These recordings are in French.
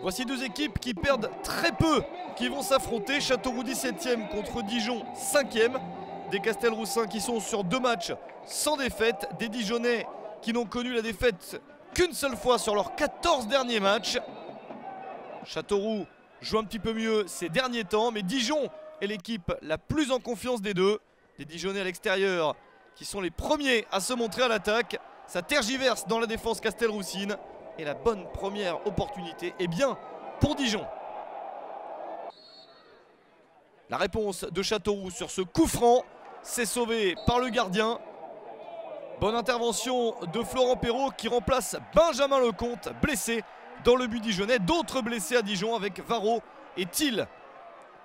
Voici deux équipes qui perdent très peu, qui vont s'affronter. Châteauroux 17e contre Dijon 5e. Des Castelroussins qui sont sur 2 matchs sans défaite. Des Dijonnais qui n'ont connu la défaite qu'une seule fois sur leurs 14 derniers matchs. Châteauroux joue un petit peu mieux ces derniers temps, mais Dijon est l'équipe la plus en confiance des deux. Des Dijonnais à l'extérieur qui sont les premiers à se montrer à l'attaque. Ça tergiverse dans la défense castelroussine. Et la bonne première opportunité est bien pour Dijon. La réponse de Châteauroux sur ce coup franc, c'est sauvé par le gardien. Bonne intervention de Florent Perrault qui remplace Benjamin Lecomte, blessé dans le but dijonnais. D'autres blessés à Dijon avec Varro et Thiel.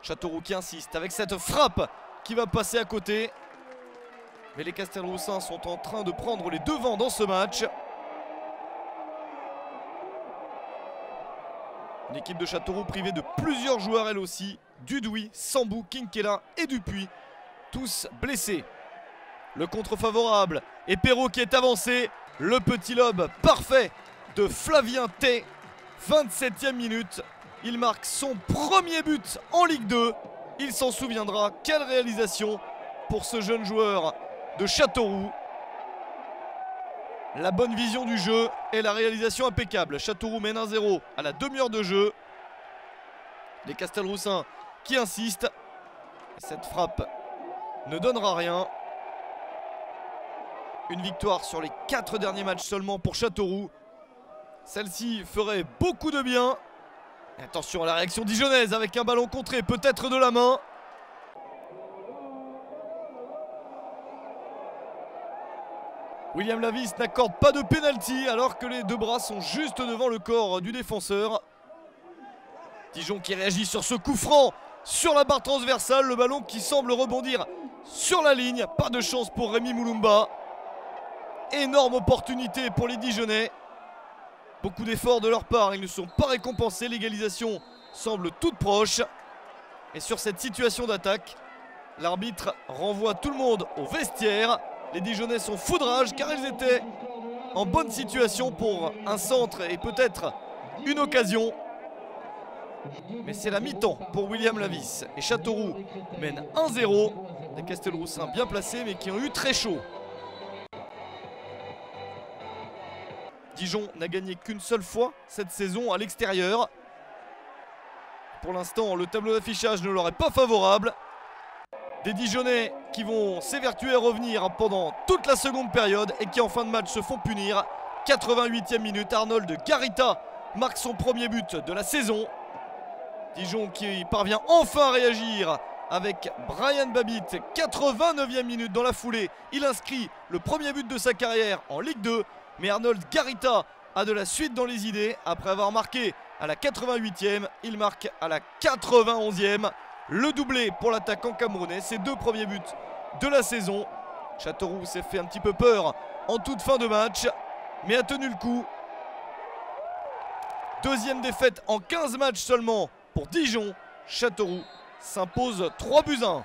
Châteauroux qui insiste avec cette frappe qui va passer à côté. Mais les Castelroussins sont en train de prendre les devants dans ce match. Une équipe de Châteauroux privée de plusieurs joueurs elle aussi. Dudouis, Sambou, Kinkela et Dupuis. Tous blessés. Le contre favorable et Perrault qui est avancé. Le petit lob parfait de Flavien Tay. 27e minute. Il marque son premier but en Ligue 2. Il s'en souviendra. Quelle réalisation pour ce jeune joueur de Châteauroux. La bonne vision du jeu et la réalisation impeccable. Châteauroux mène 1-0 à la demi-heure de jeu. Les Castelroussins qui insistent. Cette frappe ne donnera rien. Une victoire sur les 4 derniers matchs seulement pour Châteauroux. Celle-ci ferait beaucoup de bien. Et attention à la réaction dijonnaise avec un ballon contré, peut-être de la main. William Lavis n'accorde pas de pénalty alors que les deux bras sont juste devant le corps du défenseur. Dijon qui réagit sur ce coup franc sur la barre transversale. Le ballon qui semble rebondir sur la ligne. Pas de chance pour Rémi Moulumba. Énorme opportunité pour les Dijonnais. Beaucoup d'efforts de leur part, ils ne sont pas récompensés. L'égalisation semble toute proche. Et sur cette situation d'attaque, l'arbitre renvoie tout le monde au vestiaire. Les Dijonnais sont foudrage car ils étaient en bonne situation pour un centre et peut-être une occasion. Mais c'est la mi-temps pour William Lavis. Et Châteauroux mène 1-0. Des Castelroussins bien placés mais qui ont eu très chaud. Dijon n'a gagné qu'une seule fois cette saison à l'extérieur. Pour l'instant, le tableau d'affichage ne leur est pas favorable. Des Dijonnais qui vont s'évertuer à revenir pendant toute la seconde période et qui en fin de match se font punir. 88e minute, Arnold Garita marque son premier but de la saison. Dijon qui parvient enfin à réagir avec Brian Babit. 89e minute dans la foulée. Il inscrit le premier but de sa carrière en Ligue 2. Mais Arnold Garita a de la suite dans les idées. Après avoir marqué à la 88e, il marque à la 91e. Le doublé pour l'attaquant camerounais. Ses 2 premiers buts de la saison. Châteauroux s'est fait un petit peu peur en toute fin de match, mais a tenu le coup. Deuxième défaite en 15 matchs seulement pour Dijon. Châteauroux s'impose 3-1.